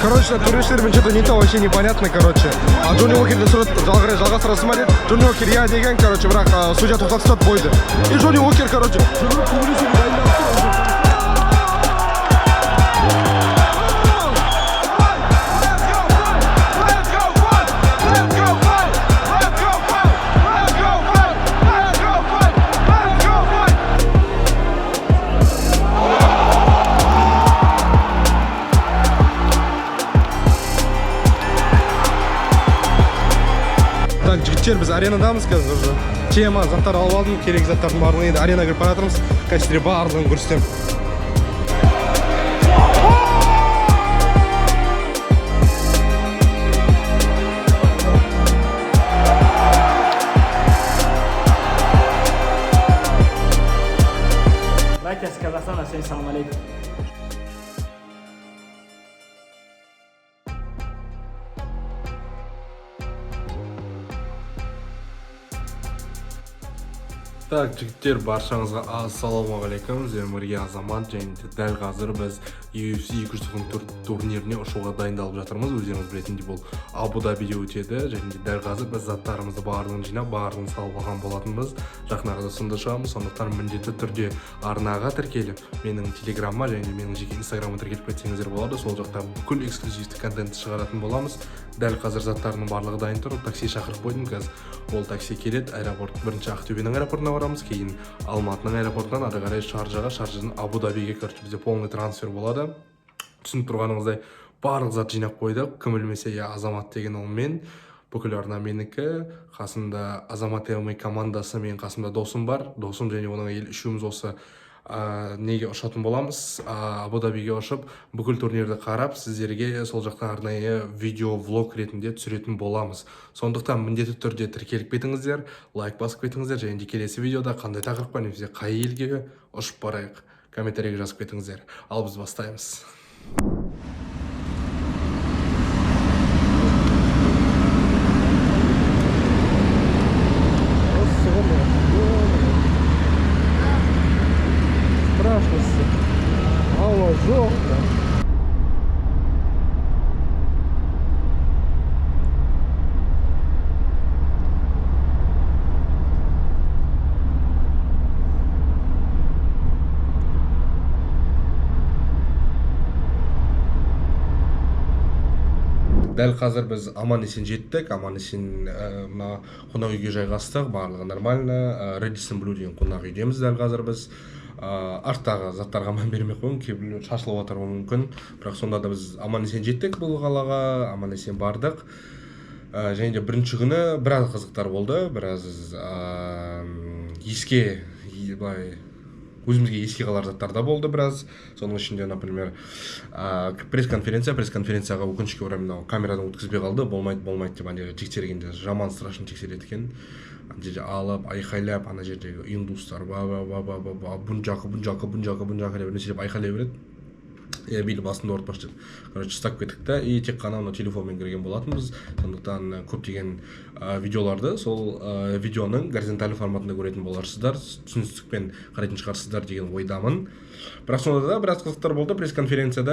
Короче, туристермен что-то не то, вообще непонятно, короче. А Джонни Уокерді жалғастырасың ба деді. Джонни Уокер я деген, короче, бірақ судья тоқтатып тастады бойды. И Джонни Уокер, короче, жігіттер, біз аренадамыз қазір уже. Тема, заттар алып алдым, керек заттардың барлығын енді арена кіріп бара жатырмыз. Кәсіпте барлығын көрсетемін. Лайкас Казахстан, ассаляму алейкум. Так, жігіттер, баршаңызға ассалаумағалейкум. Зермірге Азамат, және дәл қазір біз UFC 204 турниріне ұшуға дайындалып жатырмыз. Өздеріңіз білетіндей бұл Абу-Дабиде өтеді, және дәл қазір біз заттарымызды барлығын жинап, барлығын салып алған болатынбыз. Жақын арада сонда шығамыз, сондықтан міндетті түрде арнаға тіркеліп, менің телеграмма және менің жеке инстаграмға тіркеліп кетсеңіздер болады. Сол жақта бүкіл эксклюзивті контентті шығаратын боламыз. Дәл қазір заттарының барлығы дайын тұр. Такси шақырып қойдым, қазір ол такси келеді. Аэропорт бірінші Ақтөбенің аэропортына барамыз, кейін Алматының аэропортынан ары қарай Шаржаға, Шаржадан Абу-Дабиге, короче, бізде полный трансфер болады. Түсініп тұрғаныңыздай барлық зат жинап қойдық. Кім білмесе, я Азамат деген ол мен, бүкіл арна менікі, қасымда Азамат ММА командасы, мен қасымда досым бар. Досым және оның әйелі үшеуміз осы неге ұшатын боламыз. Абу-Дабиге ұшып, бүкіл турнирді қарап, сіздерге сол жақтан арнайы видео-влог ретінде түсіретін боламыз. Сондықтан міндетті түрде тіркеліп кетіңіздер, лайк басып кетіңіздер, және де келесі видеода қандай тақырыпқа немесе қай елге ұшып барайық, комментарийге жазып кетіңіздер. Ал біз бастаймыз. Дәл қазір біз аман-есен жеттік, аман-есен қонақ үйге жайғастық, барлығы нормально. Редисон Блю деген қонақ үйдеміз дәл қазір біз. Арттағы заттарға мән бермей қойын, кейбіреулер шашылып отыруы мүмкін. Бірақ сонда да біз аман-есен жеттік бұл қалаға, аман-есен бардық. Және де бірінші күні біраз қызықтар болды, біраз еске, өзімізге еске қалар заттар да болды біраз. Соның ішінде, например, пресс-конференцияға өкінішке орай мынау камерадан өткізбей қалды, болмайды деп тексергенде жаман страшно тексереді екен. Ана жерде алып, айқайлап, ана жердегі индустар бұн жақы деп нәрсе деп айқайлай береді. Бейлі басында ортпаш деп. Короче, ұстап кеттік та, и тек қана телефонмен кірген болатынбыз. Сондықтан көптеген видеоларды сол видеоның горизонталь форматында көретін боларсыздар, түсіністікпен қарайтын шығарсыздар деген ойдамын. Бірақ сонда да біраз қызықтар болды пресс-конференция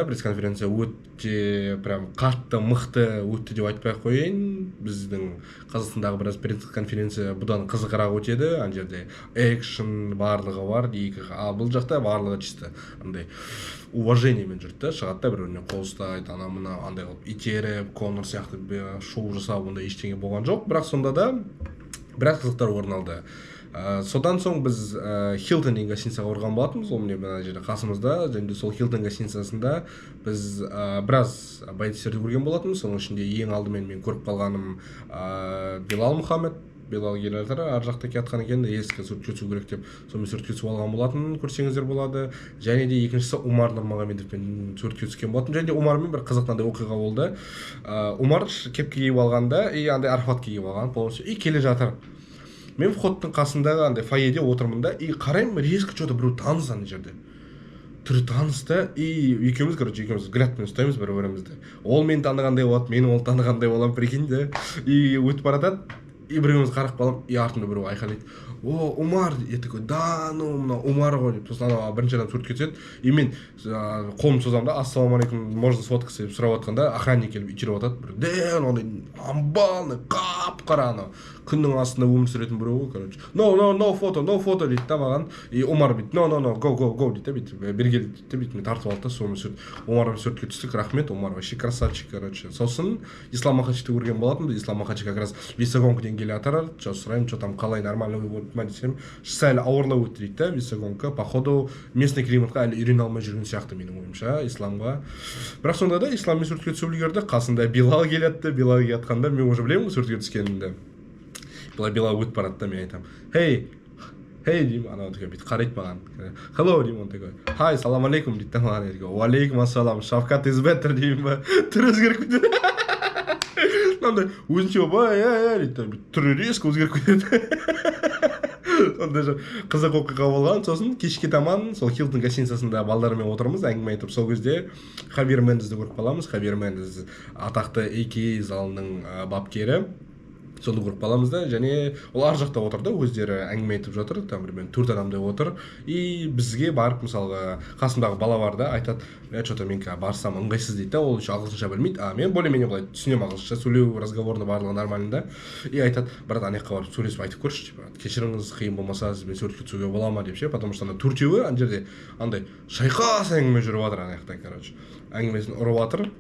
өте прям қатты, мықты өтті деп айтпай қойын. Біздің Қазақстандағы біраз пресс-конференция бұдан қызығырақ өтеді. Ана жерде экшн барлығы бар, ал бұл жақта барлығы чисто андай уважениемен жүрді, шығады да бір-біріне қол ұстайды, ана андай қылып итеріп, Конор сияқты шоу жасап, ондай ештеңе болған жоқ. Бірақ сонда да біраз қызықтар орын алды. Содан соң біз Хилтон деген гостиницаға орған болатынбыз, ол міне мына жерде қасымызда, және сол Хилтон гостиницасында біз біраз байтерді көрген болатынбыз. Соның ішінде ең алдымен мен көріп қалғаным Белал Мұхаммед. Белал келе жатыр, ар жақта келатқан екен, еске суретке түсу керек деп, сонымен суретке түсіп алған болатын, көрсеңіздер болады. Және де екіншісі Умар Нұрмағамедовпен суретке түскен болатын. және де Умармен бір қызықтандай оқиға болды. Умар кепке киіп алғанда, андай Арфат киіп алған полностью, и келе жатыр. Мен входтың қасындағы андай фойеде отырмын да, и қараймын, резко что-то біреу таныс ана жерде. Түрі таныс да, и екеуміз взглядпен ұстаймыз бір-бірімізді. Ол мені танығандай болады, мен ол танығандай боламын, прикинь да. И өтіп баратады. и біреуіміз қарап қалам, и артында біреу айқайлайды: о, Умар. Я такой: да, ну мына Умар ғой деп. Сосын ана бірінші адам суретке түседі, и мен қолымды созамын да: ассалаумағалейкум, можно сфоткаться деп сұрап жатқанда, охранник келіп итеріп жатады. Бір дәл ондай амбалный қап-қара ана күннің астында өмір сүретін біреу ғой, короче. No фото дейді да маған. И Умар бүйтіп: no, go дейді да, бүйтіп бері кел дейді да, бүйтіп мен тартып алды да, сонымен сурет. Умармен суретке түстік, рахмет, Умар вообще красавчик, короче. Сосын Ислам Махачевті көрген болатынбыз. Ислам Махачев как раз весогонкіден келе жатыр. Сұраймын, что там қалай, нормально болып ма десем, сәл ауырлау өтті дейді да весогонка. Походу местный климатқа әлі үйрене алмай жүрген сияқты менің ойымша исламға. Бірақ сонда да исламмен суретке түсіп үлгерді. Қасында Билал келеді. Билал келе жатқанда мен уже білемін суретке түскенімді. Билал өтіп барады да, мен айтамын: hey деймін, анау такой бүйтіп қарайды маған. Hello деймін, он такой: hi, салам алейкум дейді да маған. Уалейкум ассалам, Шавкат is better деймін ба. Түрі өзгеріп кетеді. Мынандай өзінше бай дейді, түрі резко өзгеріп кетеді. Сондай қызық оқиға болған. Сосын кешке таман сол Хилтон гостиницасында балдармен отырмыз, әңгіме айтып, сол кезде Хавьер Мендесті көріп қаламыз. Хавьер Мендес атақты AKA залының бапкері. Соны көріп қаламыз да, және ол ар жақта отыр да, өздері әңгіме айтып жатыр, там примерно 4 адамдай отыр. И бізге барып, мысалға қасымдағы бала бар да, айтады: что-то мен барсам ыңғайсыз дейді да, ол еще ағылшынша білмейді. Мен более-менее былай түсінемін ағылшынша, сөйлеу, разговорны барлығы нормально да. И айтады: брат, анаяққа барып сөйлесіп айтып көрші, кешіріңіз, қиын болмаса сізбен суретке түсуге бола ма деп ше, потому что ана төртеуі ана жерде андай шайқас әңгіме жүріп жатыр анаяқта, короче. Әңгімесін ұрып жатыр.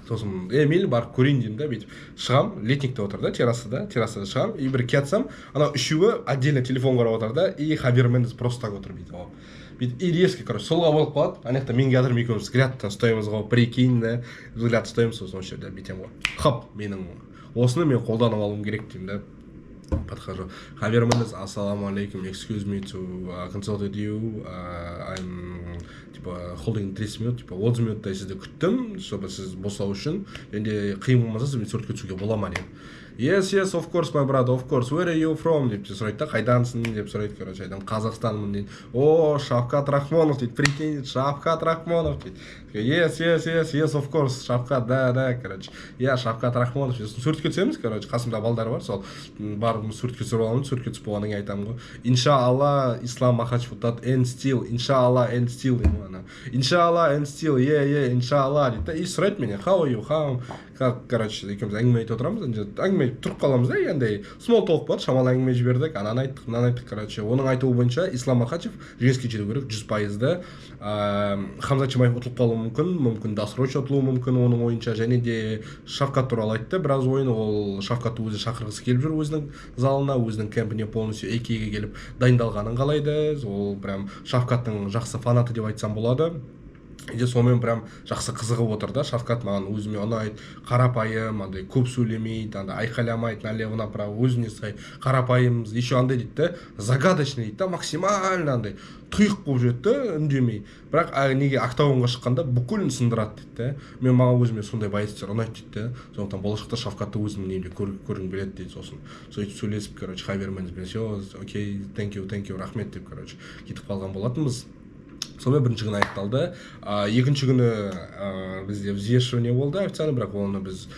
Сосын мейлі барып көрейін деймін да, бүйтіп шығам, летникте отыр да, террасада шығам, и бір кетсам, анау үшеуі отдельно телефон қарап отыр да, и Хавьер Мендес просто так отыр бүйтіп, и резко, короче, солға болып қалады. Анаяқта мен келатырмын, екеуміз взглядтан ұстаймыз ғой, прикинь да, взгляд ұстаймыз, сосын осы жерде бүйтемін ғой, хоп, менің осыны мен қолданып алуым керек деймін да. Подхожу: Хавьер Мендес, ассаламу алейкум, excuse me to consult with you, I'm типа holding 30 минут, типа 30 минуттай сізді күттім, чтобы сіз босау үшін, енді қиын болмаса сізбен суретке түсуге бола ма деймін. Yes, of course, my brother, of course, where are you from деп сұрайды да, қайдансың деп сұрайды, короче, айтамын: Қазақстанмын дейді. О, Шавкат Рахмонов дейді, прикинь, Шавкат Рахмонов дейді. Yes, of course, Шавкат, да, короче, Шавкат Рахмонов. Суретке түсеміз, короче, қасымда балдар бар, сол барып суретке түсіріп аламын. Суретке түсіп болғаннан кейін айтамын ғой: иншалла, Ислам Махачев that end still, иншалла end still деймін ана. Иншалла end still, иншалла дейді. И сұрайды менен: how are you, как, короче, екеуміз әңгіме айтып отырамыз, әңгіме тұрып қаламыз да, андай small talk болады, шамалы әңгіме жібердік, ананы айттық, мынаны айттық, короче. Оның айтуы бойынша Ислам Махачев жеңіске жету керек 100%. Хамзат Чимаев ұтылып қалуы мүмкін, досрочно ұтылуы мүмкін оның ойынша, және де Шавкат туралы айтты біраз ойын. Ол Шавкатты өзі шақырғысы келіп жүр өзінің залына, өзінің кемпіне полностью AKA-ге келіп дайындалғанын қалайды. Ол прям Шавкаттың жақсы фанаты деп айтсам болады. И сонымен прям жақсы қызығып отыр да. Шавкат маған өзіме ұнайды, қарапайым, андай көп сөйлемейді, андай айқайламайды налево направо, өзіне сай қарапайым, еще андай дейді да, загадочный дейді да, максимально андай тұйық болып жүреді да, үндемей. Бірақ неге октагонға шыққанда бүкілін сындырады дейді да. Маған өзіме сондай боецтер ұнайды дейді да. Сондықтан болашақта Шавкатты өзімнің немде көргім келеді дейді. Сосын сөйтіп сөйлесіп, короче, Хавьер Мендеспен все, окей, thank you, рахмет деп, короче, кетіп қалған болатынбыз. Сонымен бірінші күні аяқталды. Екінші күні бізде взвешивание болды официально, бірақ оны біз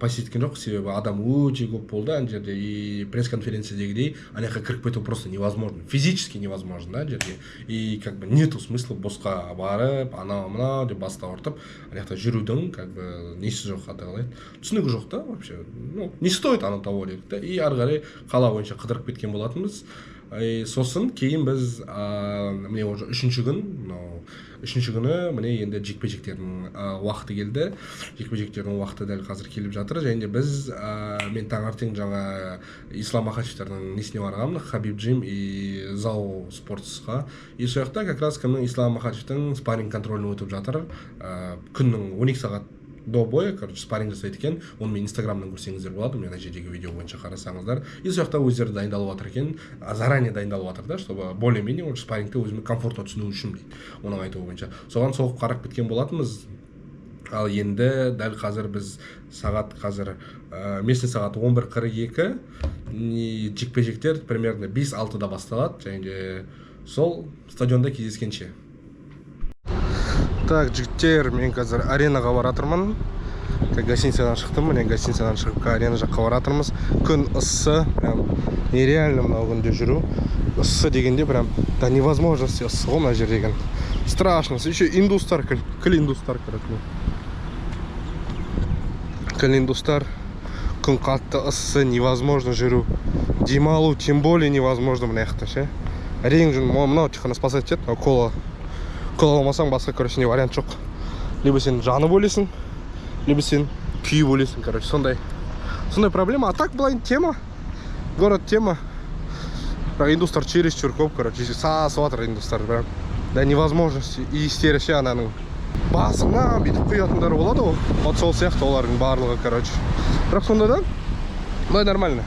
посеткен жоқ, себебі адам өте көп болды ана жерде. И пресс-конференциядегідей анаяққа кіріп кету просто невозможно, физически невозможно да жерге. И как бы нету смысла босқа барып, анау-мынау деп басты ауыртып, анаяқта жүрудің как бы несі жоқ, қалай түсінігі жоқ та вообще. Ну, не стоит оно того дедік та. И ары қарай қала бойынша қыдырып кеткен болатынбыз. Сосын кейін біз міне уже үшінші күні міне енді жекпе-жектердің уақыты келді. Жекпе-жектердің уақыты дәл қазір келіп жатыр. Және біз мен таңертең жаңа Ислам Махачевтердің несіне барғанмын, Хабиб Джим и Зау спортсқа. И сол жақта как раз кімнің Ислам Махачевтің спарринг контролін өтіп жатыр. Күннің 12 сағат до боя, короче, спарринг жасайды екен. Оны мен инстаграмнан көрсеңіздер болады, мен ана жердегі видео бойынша қарасаңыздар. И сол жақта өздері дайындалып жатыр екен, заранее дайындалып жатыр да, чтобы более-менее спаррингті өзіме комфортно түсіну үшін дейді, оның айтуы бойынша. Соған соғып қарап кеткен болатынбыз. Ал енді дәл қазір біз сағат қазір местный сағат 11:42, жекпе-жектер примерно 5-6-да басталады, және де сол стадионда кездескенше. Так, жігіттер, мен қазір аренаға баратырмын. гостиницадан шықтым, міне гостиницадан шығып арена жаққа баратырмыз. Күн ыссы, прям нереально мынау күнде жүру. Ыссы дегенде прям да невозможно ыссы ғой мына жер деген. Страшно. Еще индустар, кіл индустар короче. Кіл индустар. Күн қатты ыссы, невозможно жүру. Демалу тем более невозможно мына жақта ше. Әрең жүн мынау тихо спасать етеді, кола алмасаң басқа короче не вариант жоқ. Либо сен жанып өлесің, либо сен күйіп өлесің, короче, сондай проблема. А так былай тема, город тема. Бірақ индустар чересчур көп, короче, сасып жатыр индустар, прям да невозможности и истерия ананың басына бүйтіп құятындар болады ғой. Вот сол сияқты олардың барлығы, короче. Бірақ сонда да былай нормально.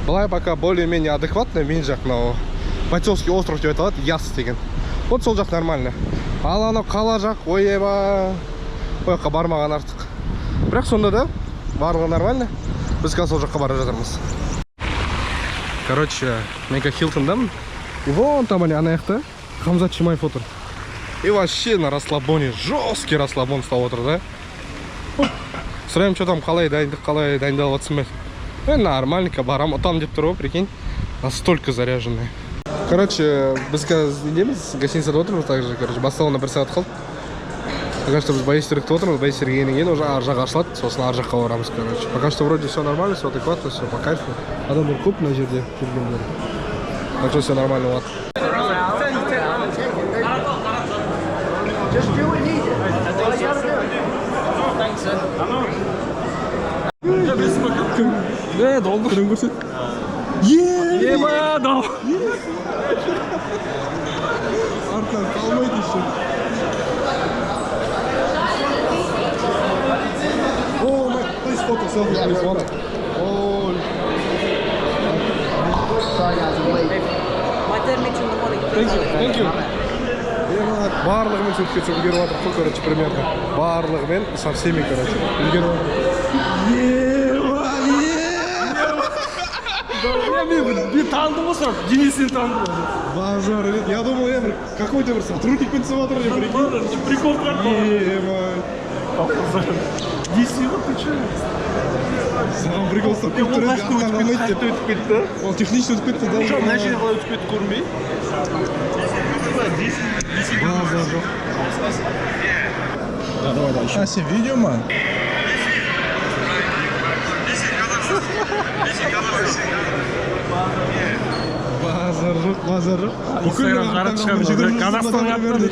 Былай пока более-менее адекватно, мен жақ мынау Бойцовский остров деп айтылады, Яс деген. Вот сол жақ нормально. Ал анау қала жақ, ойеба, ойыққа бармаған артық. Бірақ сонда да барлығы нормально. Біз қазір сол жаққа бара жатырмыз. Короче, мен как Хилтондамын. И вон там ана жақта Хамзат Чимаев отыр. И вообще на расслабоне, жесткий расслабон стал отыр, да? Сұраймын, что там қалай дайындалып жатсың ба? Нормальненько барам, там деп тұр ғой, прикинь. Настолько заряженный. Короче, біз қазір недеміз, гостиницада отырмыз также, короче, басталуына 1 сағат қалды. Пока что біз Байсерікте отырмыз, Байсерікенен кейін уже ар жақ ашылады, сосын ар жаққа барамыз, короче. Пока что вроде все нормально, все адекватно, все по кайфу. Адамдар көп мына жерде жүргендер. Так что все нормально болады. Долбы күнін көрсет. Ема, дау. Артан қалмайды еще. О, please photo selfie, please photo. Oh. Sorry guys, I'm late. My dad meet you in the morning. Thank you. Барлығымен сөйтіп кетіп үлгеріп жатыр қой, короче, примерно. Барлығымен со всеми, короче, үлгеріп жатыр. Bir tanıdım o sırada. Cinisini tanıdım. Базар, я думал, я какой-то сотрудник пенсионатора, я прикинь. Прикол какой. Действительно, ты че? Саған прикол ұстап кетіп тұр еді, артқан қалмайды деп. Өтіп кетті. Ол технично өтіп кетті, да? Жоқ, мына жерде қалай өтіп кетті көрінбей. Базар жоқ. А, сен видео ма? Базар жоқ. Instagram қарап шығарып, Қазақстанға аттан.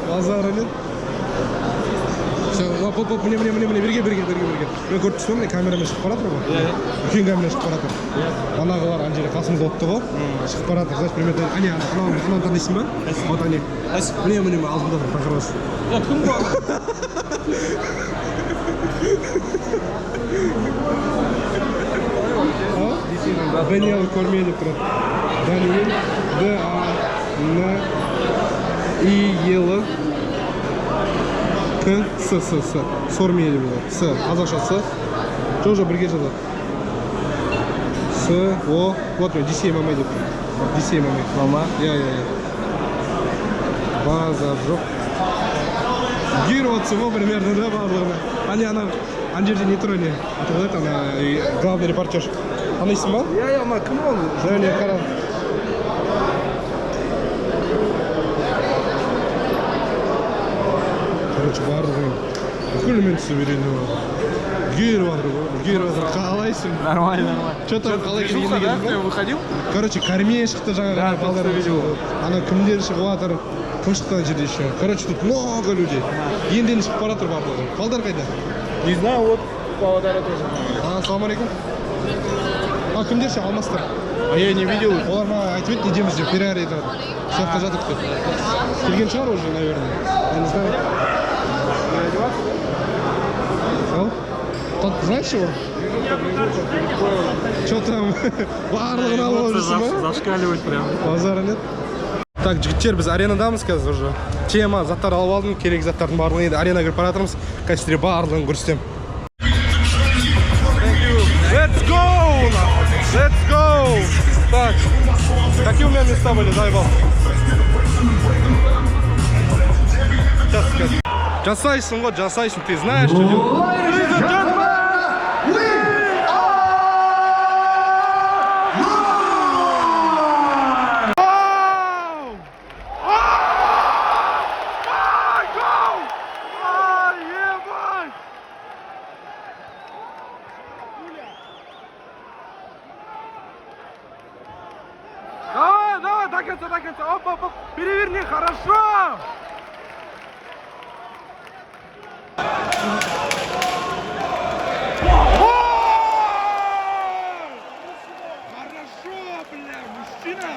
Базар әлет. Поп, міне, берге. Мен көріп түстім, камерамен шығып баратыр ғой. Үлкен камерамен шығып баратыр. Анағылар ана жерде қасымызда отты ғой. Шығып баратыр, знаешь, примерно, ананы танисың ба? Вот ане. Міне, алдында тұр, тақырбас. Ya kım bu? Даниэль көрмелі тұрады. Даниэль, D-A-N-I-E-L К-С-С-С. Сормелі бұлар. С. Қазақша С. Тоже бірге жазады. С, О. Вот мен, Дисей мамай деп тұр. Дисей мамай. Мама? Я. Базар жоқ. Гир отсы ғой примерно, да, барлығына. Ана жерде не тұр, не? Атылады, ана главный репортер. Танисың ба? Я, ана кім ол? Және қара. Короче, барлығын бүкіл мен түсіп үйреніп Гир жатыр, қалайсың? Нормально. Че там, қалай Движуха, да? Ты выходил? Короче, кормей шықты жаңа балдар видео. Ана кімдер шығып жатыр, кім шыққан жерде еще. Короче, тут много людей. Енді шығып бара жатыр барлығы. Балдар қайда? Не знаю, вот Павлодара тоже. Ассалам алейкум. Кімдер ше алмастыр? Я не видел. Олар маған айтып еді, недеміз деп, переарий етіп. Соққа жатып деп. Келген шығар уже, наверное. Я не знаю. Знаешь его? Что там? Барлығын алып жүрсің ба? Зашкаливать прям. Базары нет. Так, жігіттер, біз аренадамыз қазір уже. Тема, заттар алып алдым, керек заттардың барлығын енді арена кіріп бара жатырмыз. Қазір барлығын көрсетемін. Let's go! Так, какие у меня места были, дай бог. Сейчас скажу. Жасайсың ғой, жасайсың, ты знаешь, что делать. Давай, до конца. Оп. Переверни, хорошо. Хорошо, бля, мужчина.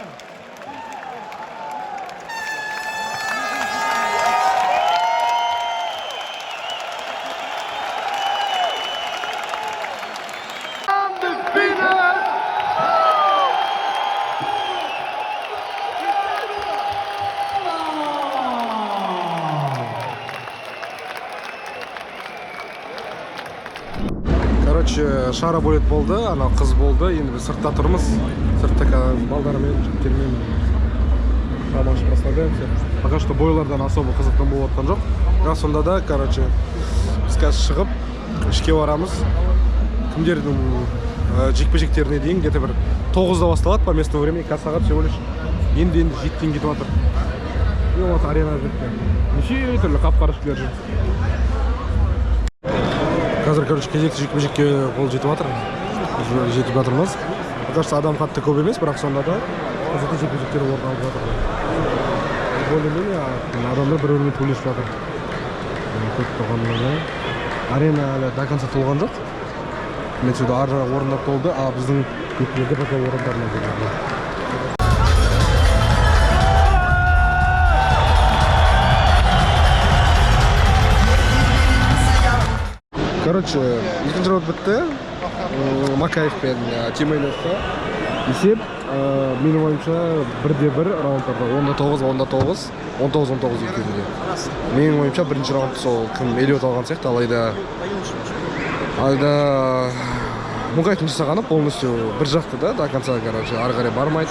Короче, шароболет болды, ана қыз болды, енді біз сыртта тұрмыз. Сыртта балдармен, жігіттермен романшып расслабляемся. Пока что бойлардан особо қызықтан болып отқан жоқ. Бірақ сонда да, короче, біз қазір шығып, ішке барамыз. Кімдердің жекпе-жектеріне дейін где-то бір 9-да басталады по местному времени, қазір сағат всего лишь енді 7-тен кетіп жатыр. И вот арена жетті. Неше түрлі қап-қарашкілер жүр. Қазір, короче, кезекті жекпе-жекке қол жетіп жатыр. Жетіп жатырмыз. Кажется, адам қатты көп емес, бірақ сонда да қызықты жекпе-жектер орын алып жатыр. Более-менее адамдар бір-бірімен төйлесіп жатыр. Көп тұрғанында арена әлі до конца толған жоқ. Мен сюда ар жағы орындар толды, а біздің көпшілігі пока орындарына келді. Короче, екінші раунд бітті. Макаев пен Тимейновқа есеп, менің ойымша 1-1 раундтарда 10-9, 19-19 екеуінде. Менің ойымша бірінші раунд сол кім Элиот алған сияқты, алайда Мукаевтың жасағаны полностью бір жақты да, до конца, короче, ары қарай бармайды.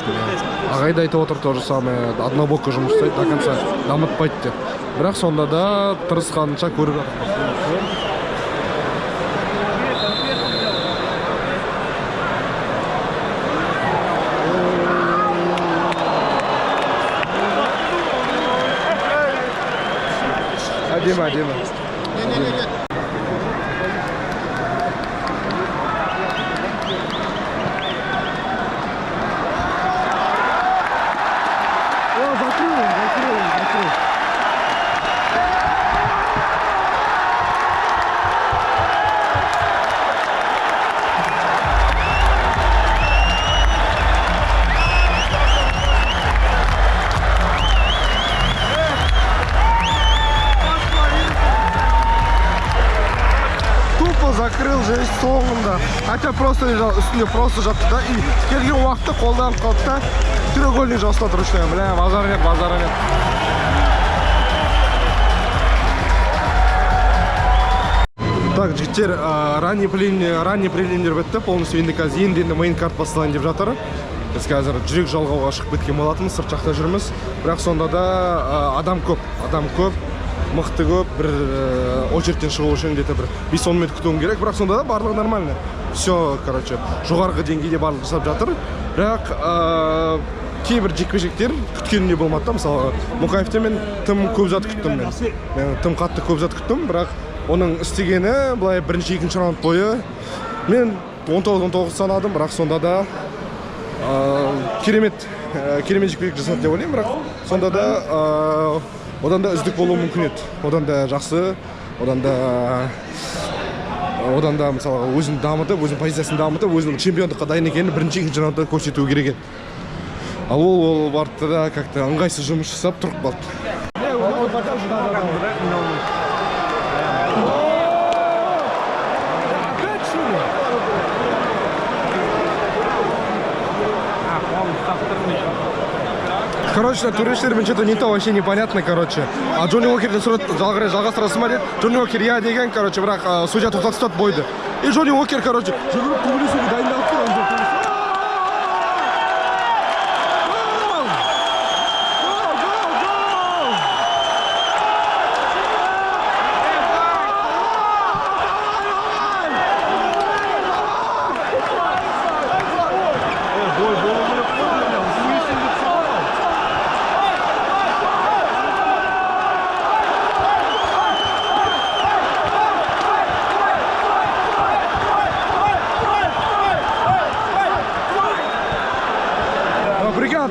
Ағай да айтып отыр, то же самое, однобокко жұмыс істейді, до конца дамытпайды деп. Бірақ сонда да тырысқанынша көріп жатыр. Әдемі. Закрыл жесть соңында. Хотя просто лежал, үстінде просто жатты да. И келген уақытта қолданып қалды да. Треугольник жаста тұрышты. Бля, базар нет. Так, жігіттер, ранний прелимдер бітті. Полностью енді қазір енді мейн карт басталайын деп жатыр. Біз қазір жүрек жалғауға шығып кеткен болатынбыз, сырт жақта жүрміз. Бірақ сонда да адам көп. Мықты көп, бір очерттен шығу үшін где-то бір 5-10 минут күтуім керек, бірақ сонда да барлығы нормально. Все, короче, жоғарғы деңгейде барлығы жасап жатыр. Бірақ кейбір жекпе-жектер күткенімде болмады да, мысалы Мукаевте мен тым көп зат күттім мен. Тым қатты көп зат күттім, бірақ оның істегені былай бірінші-екінші раунд бойы мен 19-19 санадым, бірақ сонда да керемет жекпе-жек жасады деп ойлаймын, бірақ сонда да одан да үздік болуы мүмкін еді. Одан да жақсы, одан да мысалы өзін дамытып, өзінің позициясын дамытып, өзінің чемпиондыққа дайын екенін бірінші-екінші раундта көрсетуі керек еді. Ал ол барды да как-то ыңғайсыз жұмыс жасап тұрып қалды. Короче, туристермен что-то не то, вообще непонятно, короче. А Джонни Уокерден жалғастырасың ба деді. Джонни Уокер я деген, короче, бірақ судья тоқтатып бойды. И Джонни Уокер, короче, жүгіріп төбелесуге дайындалып тұр.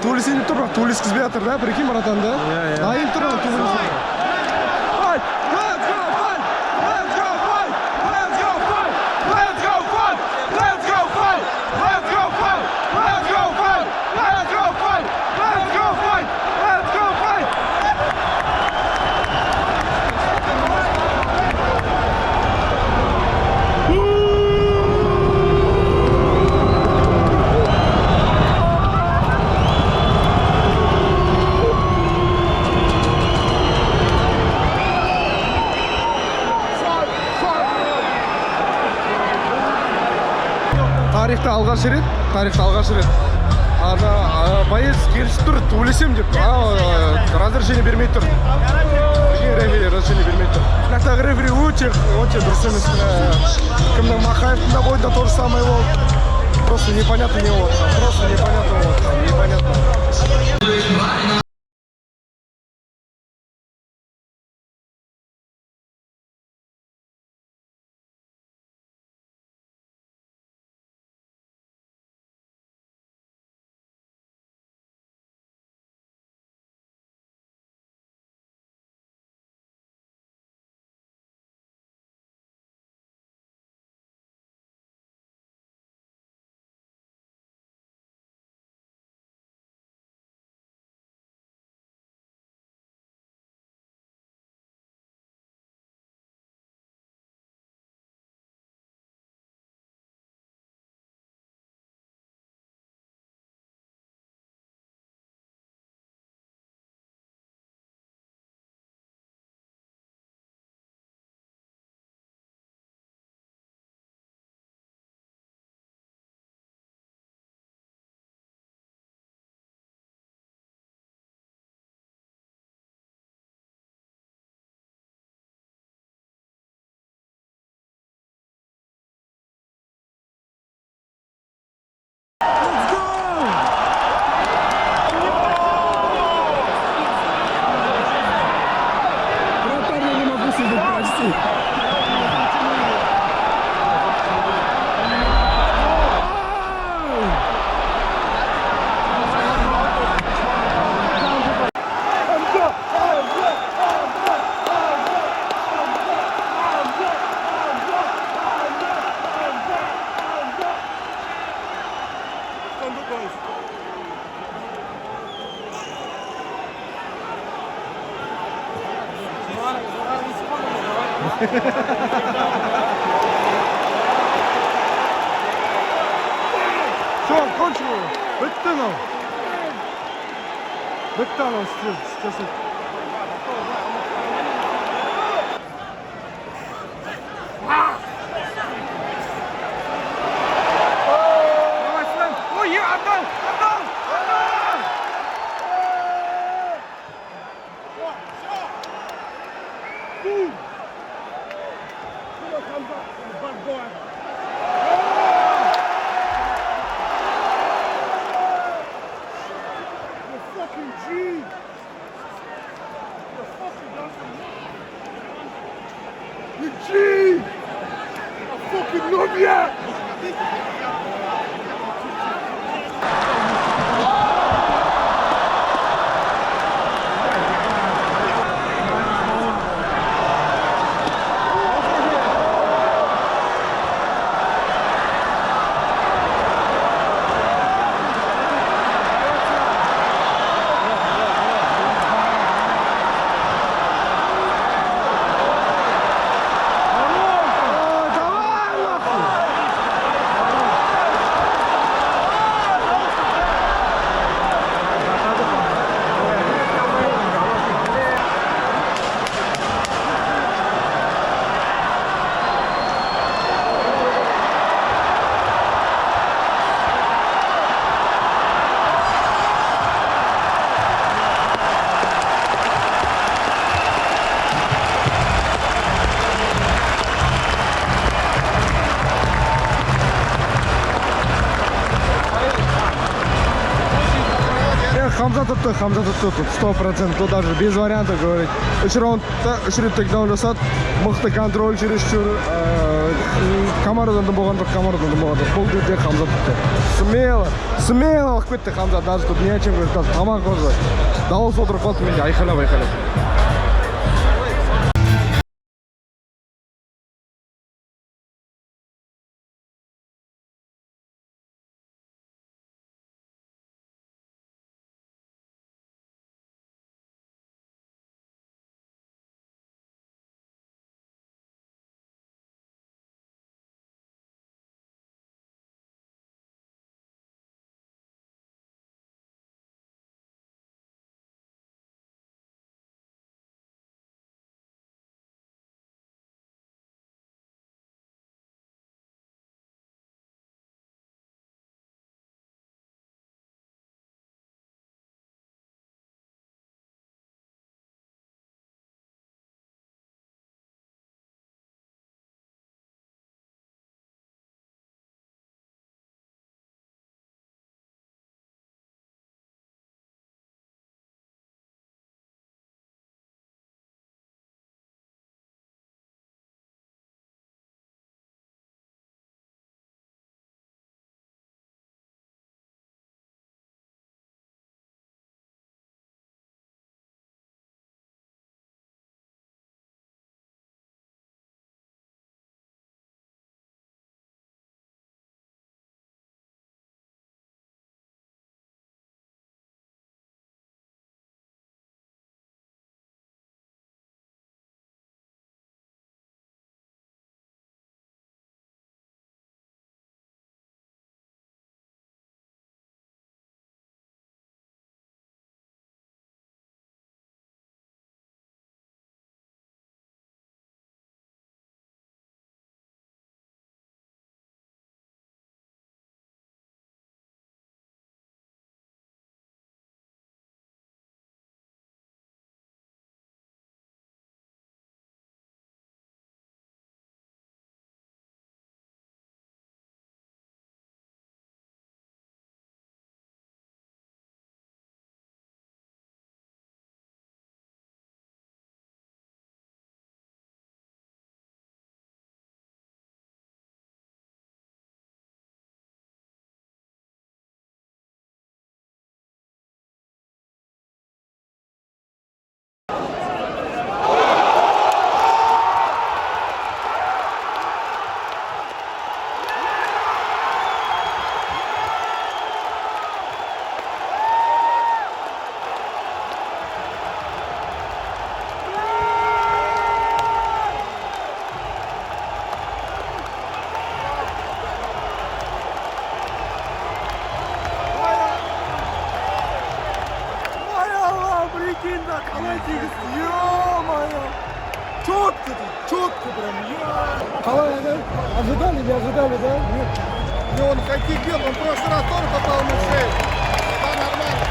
төбелесейін деп тұр, бірақ төбелескізбей жатыр да, прикинь, братан, да? Дайын тұр, төбелесейін. Fight! Let's go fight! Let's go fight! Let's go fight! Let's go fight! Let's go fight! Let's go fight! Let's go fight! Let's go fight! Let's go fight! Let's go fight! Тарихта алғаш рет ана боец келісіп тұр, төбелесем деп разрешение бермей тұр. Рефери разрешение бермей тұр. Мынақтағы рефери өте дұрыс емес. Кімнің Махаевтың да бойында то же самое болды. Просто непонятно не болды. Просто непонятно болды. Непонятно. Все, кончил. Бітті анау істесін. Хамза тут 100%, тут даже без вариантов говорить. Үш рет текдаун жасады, мықты контроль чересчур, камерадан да болған жоқ, бұл жерде Хамзат смело алып кетті Хамзат, даже тут не о чем говорить, даже тамақ уже дауыс отырып қалды менде айқайлап. Ожидали, не ожидали, да? Не, он какие бил, он в прошлый раз тоже попал на шею. Да, нормально.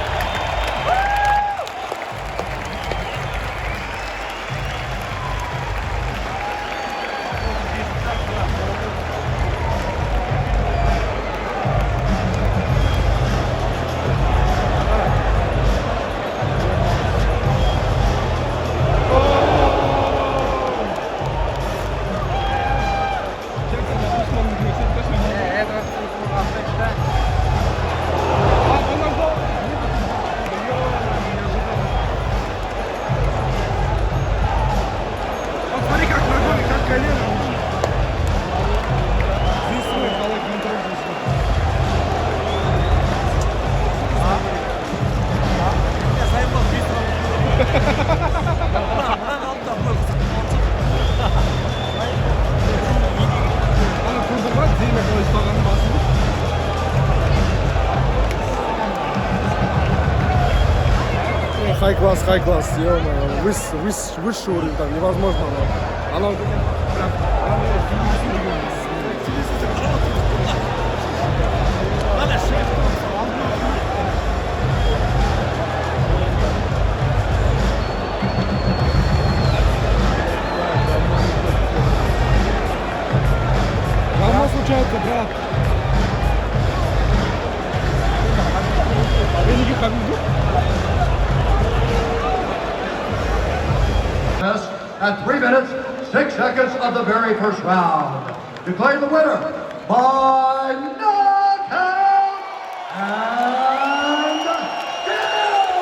Хай-класс, ё-моё, высший уровень, там невозможно. Она прям... Говно случается, брат. At 3 minutes, 6 seconds of the very first round. declare the winner by knockout and still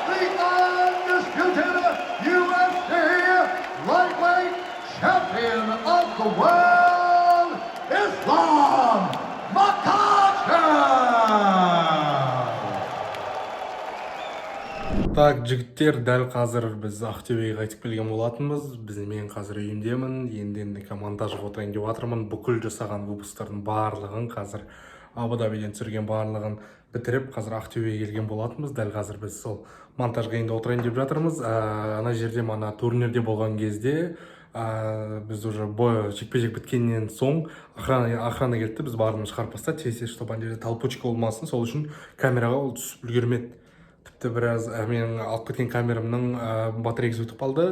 the undisputed UFC lightweight champion of the world, Islam Makhachev. Так, жігіттер, дәл қазір біз Ақтөбеге қайтып келген болатынбыз. Мен қазір үйімдемін, енді монтажға отырайын деп жатырмын. Бүкіл жасаған выпустардың барлығын, қазір Абу-Дабиден түсірген барлығын бітіріп, қазір Ақтөбеге келген болатынбыз. Дәл қазір біз сол монтажға енді отырайын деп жатырмыз. Ана жерде, мана турнирде болған кезде, біз уже жекпе-жек біткеннен соң охрана келді, біз барлығын шығарып тастады, чтобы ана жерде толпочка болмасын, сол үшін камераға ол түсіп үлгермеді. Тіпті біраз менің алып кеткен камерамның батарейкасы өтіп қалды,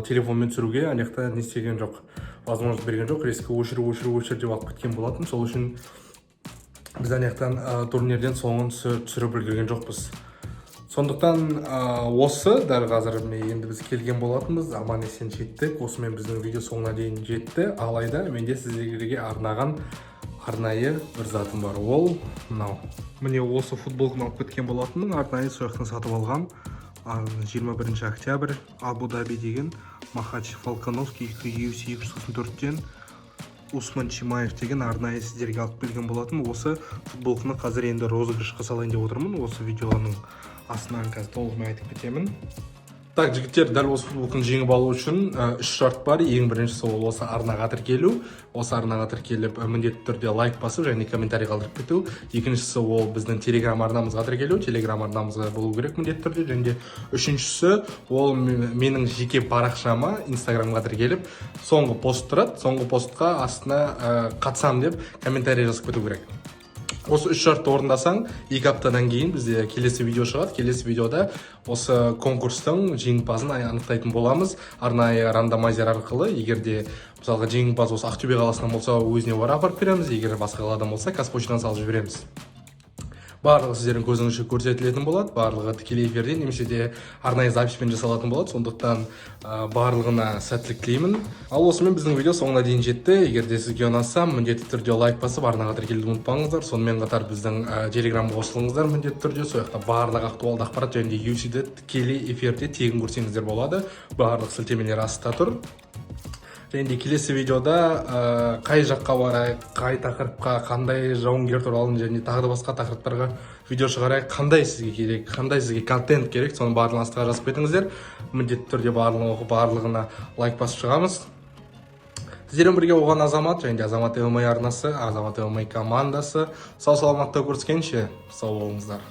телефонмен түсіруге анаяқта не істеген жоқ, возможность берген жоқ, резко өшір деп алып кеткен болатын. Сол үшін біз анаяқтан турнирден соңын түсіріп үлгерген жоқпыз. Сондықтан осы дәл қазір енді біз келген болатынбыз, аман есен жеттік. Осымен біздің видео соңына дейін жетті. Алайда менде сіздерге арнаған арнайы бір затым бар, ол мынау. Міне осы футболканы алып кеткен болатынмын, арнайы сол жақтан сатып алғам. 21 октябрь Абу-Даби деген Махачев Волконовский UFC 294-тен Усман Чимаев деген арнайы сіздерге алып келген болатын. Осы футболканы қазір енді розыгрышқа салайын деп отырмын. Осы видеоның астынан қазір толығымен айтып кетемін. Так, жігіттер, дәл осы футболканы жеңіп алу үшін 3 шарт бар. Ең біріншісі ол осы арнаға тіркелу. Осы арнаға тіркеліп, міндетті түрде лайк басып және комментарий қалдырып кету. Екіншісі ол біздің телеграм арнамызға тіркелу. Телеграм арнамызға болу керек міндетті түрде. Және үшіншісі ол менің жеке парақшама инстаграмға тіркеліп, соңғы пост тұрады. Соңғы постқа астына қатысам деп комментарий жазып кету керек. Осы 3 шартты орындасаң, 2 аптадан кейін бізде келесі видео шығады. Келесі видеода осы конкурстың жеңімпазын анықтайтын боламыз. Арнайы рандомайзер арқылы, егерде мысалға жеңімпаз осы Ақтөбе қаласынан болса, өзіне барып апарып береміз. Егер басқа қаладан болса, қазпоштадан салып жібереміз. Барлығы сіздердің көзіңізше көрсетілетін болады, барлығы тікелей эфирде немесе де арнайы записпен жасалатын болады. Сондықтан барлығына сәттілік тілеймін. Ал осымен біздің видео соңына дейін жетті. Егер де сізге ұнаса, міндетті түрде лайк басып, арнаға тіркелуді ұмытпаңыздар. Сонымен қатар біздің телеграмға қосылыңыздар міндетті түрде. Сол жақта барлық актуалды ақпарат және UFC-ді тікелей эфирде тегін көрсеңіздер болады. Барлық сілтемелер астында тұр. Енді келесі видеода қай жаққа барайық, қай тақырыпқа, қандай жауынгер туралы және тағы да басқа тақырыптарға видео шығарайық, қандай сізге керек, қандай сізге контент керек, соны барлығын астыға жазып кетіңіздер. Міндетті түрде барлығын оқып, барлығына лайк басып шығамыз. Сіздермен бірге оған Азамат және де Азамат ММА арнасы, Азамат ММА командасы. Сау саламатта көріскенше, сау болыңыздар.